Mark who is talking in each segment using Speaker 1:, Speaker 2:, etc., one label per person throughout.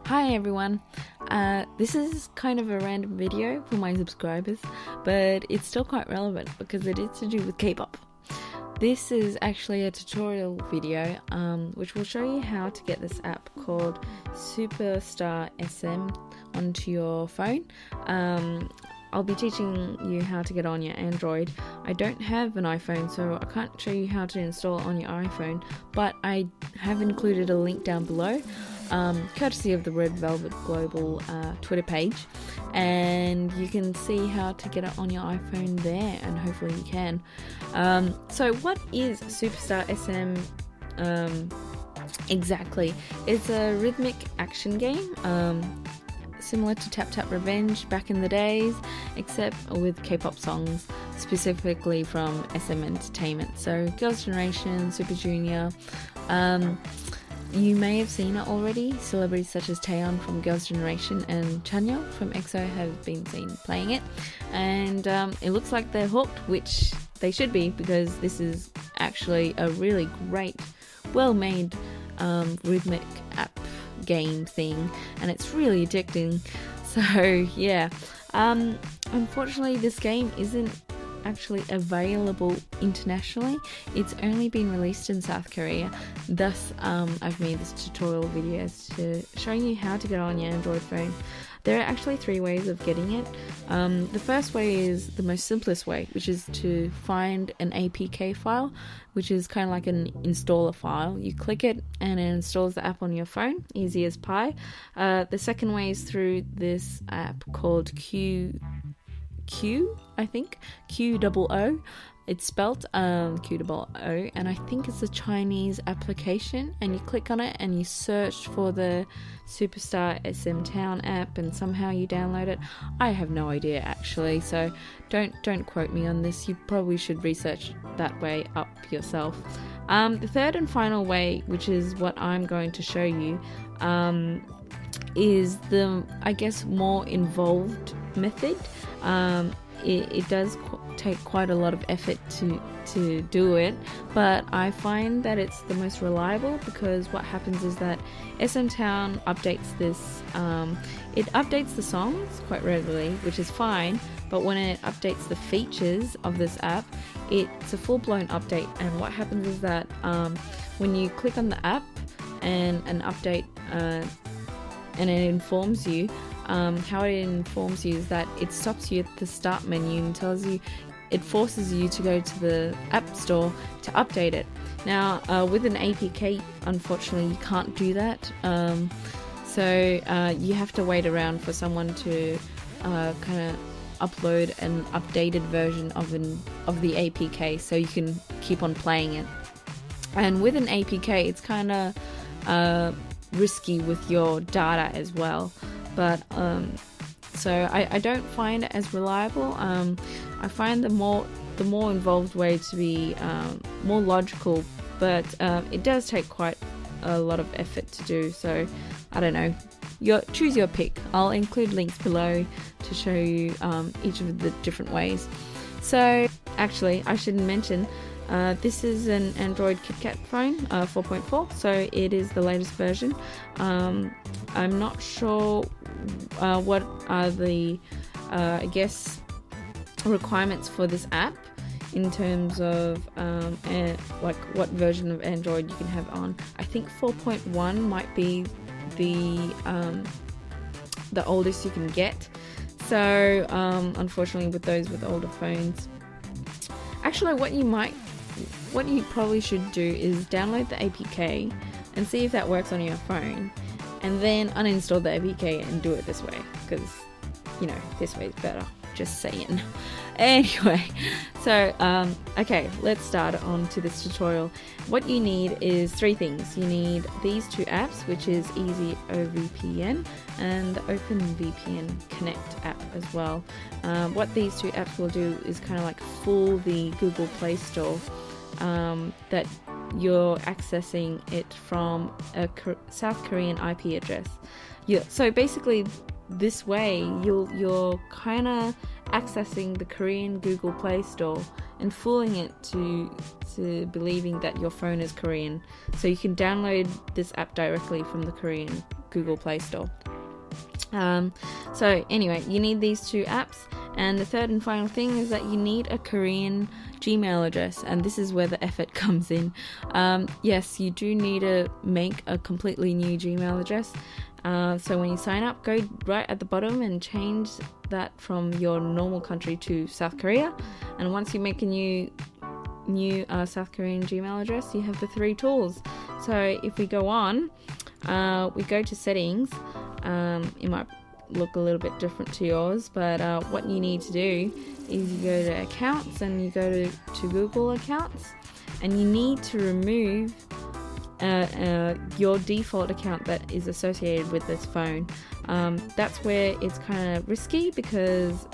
Speaker 1: Hi everyone, this is kind of a random video for my subscribers, but it's still quite relevant because it is to do with K-pop. This is actually a tutorial video which will show you how to get this app called Superstar SM onto your phone. I'll be teaching you how to get on your Android. I don't have an iPhone, so I can't show you how to install it on your iPhone, but I have included a link down below, courtesy of the Red Velvet Global Twitter page, and you can see how to get it on your iPhone there, and hopefully you can. So what is Superstar SM exactly? It's a rhythmic action game, similar to Tap Tap Revenge back in the days, except with K-pop songs, specifically from SM Entertainment. So Girls' Generation, Super Junior. You may have seen it already. Celebrities such as Taeyeon from Girls' Generation and Chanyeol from EXO have been seen playing it, and it looks like they're hooked, which they should be, because this is actually a really great, well-made rhythmic app game thing, and it's really addicting. So yeah, unfortunately this game isn't actually available internationally. It's only been released in South Korea, thus I've made this tutorial video to showing you how to get on your Android phone. There are actually 3 ways of getting it. The first way is the most simplest way, which is to find an APK file, which is kind of like an installer file. You click it and it installs the app on your phone, easy as pie. The second way is through this app called QOO, I think, QOO. It's spelt QOO, and I think it's a Chinese application, and you click on it and you search for the Superstar SMTown app, and somehow you download it. I have no idea actually, so don't quote me on this. You probably should research that way up yourself. The third and final way, which is what I'm going to show you, is the, I guess, more involved method. It does take quite a lot of effort to do it, but I find that it's the most reliable, because what happens is that SMTown updates this, it updates the songs quite regularly, which is fine, but when it updates the features of this app, it's a full-blown update. And what happens is that when you click on the app and an update and it informs you, how it informs you is that it stops you at the start menu and tells you, it forces you to go to the app store to update it. Now with an APK, unfortunately you can't do that, so you have to wait around for someone to kind of upload an updated version of the APK so you can keep on playing it. And with an APK it's kind of risky with your data as well, but so I don't find it as reliable. I find the more involved way to be more logical, but it does take quite a lot of effort to do, so I don't know, choose your pick. I'll include links below to show you each of the different ways. So actually I should mention, this is an Android KitKat phone, 4.4, so it is the latest version. I'm not sure what are the, I guess, requirements for this app in terms of like what version of Android you can have on. I think 4.1 might be the oldest you can get. So unfortunately with those with older phones, actually what you probably should do is download the APK and see if that works on your phone, and then uninstall the APK and do it this way, because you know this way is better, just saying. Anyway, so okay, let's start on to this tutorial. What you need is 3 things. You need these 2 apps, which is Easy OVPN and the OpenVPN Connect app as well. What these 2 apps will do is kind of like fool the Google Play Store, that you're accessing it from a South Korean IP address. Yeah, so basically this way you're kind of accessing the Korean Google Play Store and fooling it to believing that your phone is Korean. So you can download this app directly from the Korean Google Play Store. So anyway, you need these two apps, and the third and final thing is that you need a Korean Gmail address, and this is where the effort comes in. Yes, you do need to make a completely new Gmail address. So when you sign up, go right at the bottom and change that from your normal country to South Korea. And once you make a new South Korean Gmail address, you have the three tools. So if we go on, we go to settings. It might look a little bit different to yours, but what you need to do is you go to accounts and you go to Google accounts, and you need to remove your default account that is associated with this phone. That's where it's kind of risky, because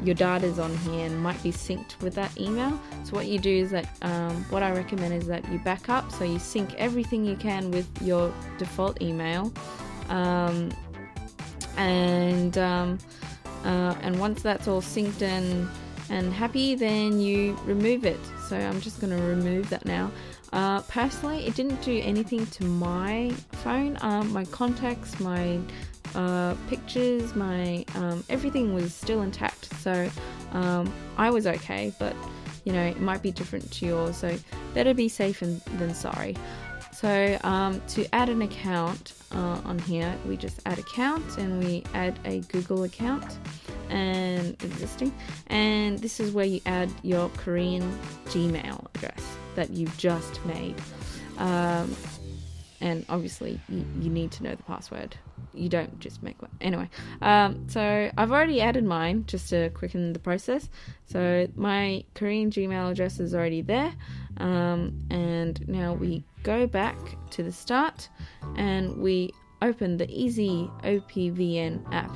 Speaker 1: your data is on here and might be synced with that email. So what you do is that what I recommend is that you back up, so you sync everything you can with your default email, and once that's all synced and happy, then you remove it. So I'm just going to remove that now. Personally, it didn't do anything to my phone. My contacts, my pictures, my everything was still intact. So I was okay, but it might be different to yours. So better be safe than sorry. So to add an account on here, we just add account and we add a Google account and existing, and this is where you add your Korean Gmail address that you've just made, and obviously you need to know the password. You don't just make one. Anyway, so I've already added mine just to quicken the process. So my Korean Gmail address is already there, and now we go back to the start and we open the Easy OPVN app.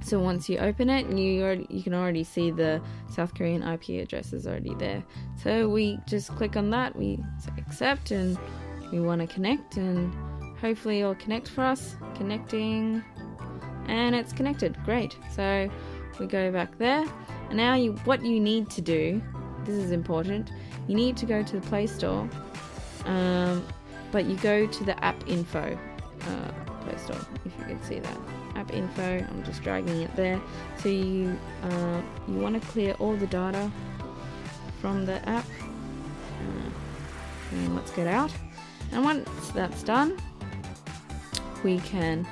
Speaker 1: So once you open it, you can already see the South Korean IP address is already there. So we just click on that, we say accept, and we want to connect, and hopefully it'll connect for us. Connecting, and it's connected. Great. So we go back there, and now what you need to do, this is important, you need to go to the Play Store, but you go to the app info Play Store, if you can see that. App info, I'm just dragging it there. So you want to clear all the data from the app, and let's get out. And once that's done, we can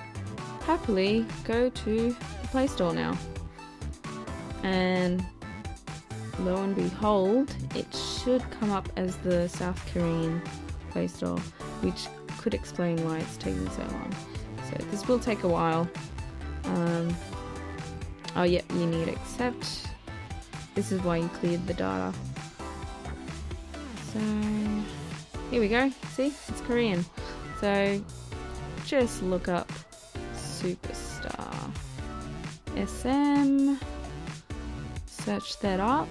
Speaker 1: happily go to the Play Store now, and lo and behold, it should come up as the South Korean Play Store, which could explain why it's taking so long. So this will take a while. Oh yeah, you need accept. This is why you cleared the data. So here we go. See, it's Korean. So just look up Superstar SM, search that up.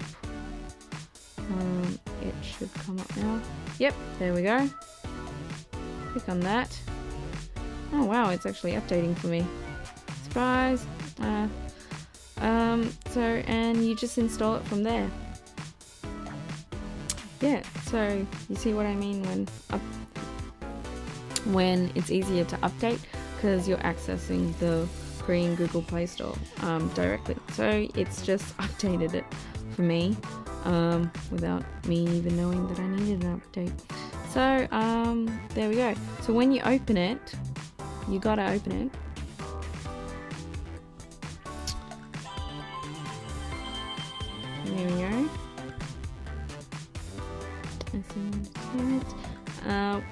Speaker 1: It should come up now. Yep, there we go. Click on that. Oh wow, it's actually updating for me. Surprise! And you just install it from there. Yeah, so you see what I mean when it's easier to update, because you're accessing the Korean Google Play Store directly. So it's just updated it for me without me even knowing that I needed an update. So there we go. So when you open it, you gotta open it. There we go. Now,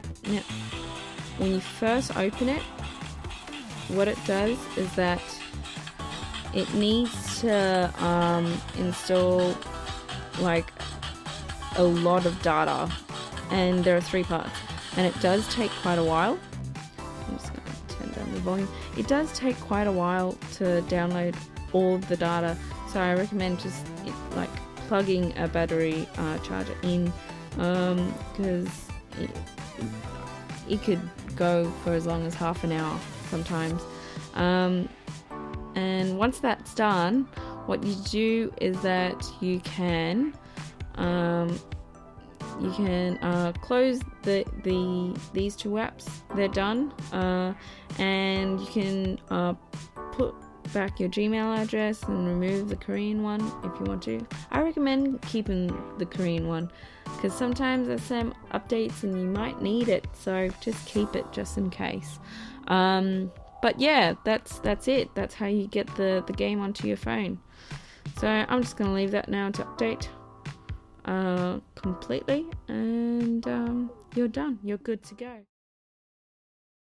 Speaker 1: when you first open it, what it does is that it needs to install like a lot of data, and there are 3 parts, and it does take quite a while. I'm just going to turn down the volume. It does take quite a while to download all of the data, so I recommend just like plugging a battery charger in, because it could go for as long as half an hour sometimes. And once that's done, what you do is that you can close these two apps. They're done, and you can put back your Gmail address and remove the Korean one if you want to. I recommend keeping the Korean one because sometimes there's some updates and you might need it, so just keep it just in case. But yeah, that's it. That's how you get the game onto your phone. So I'm just going to leave that now to update completely, and you're done. You're good to go.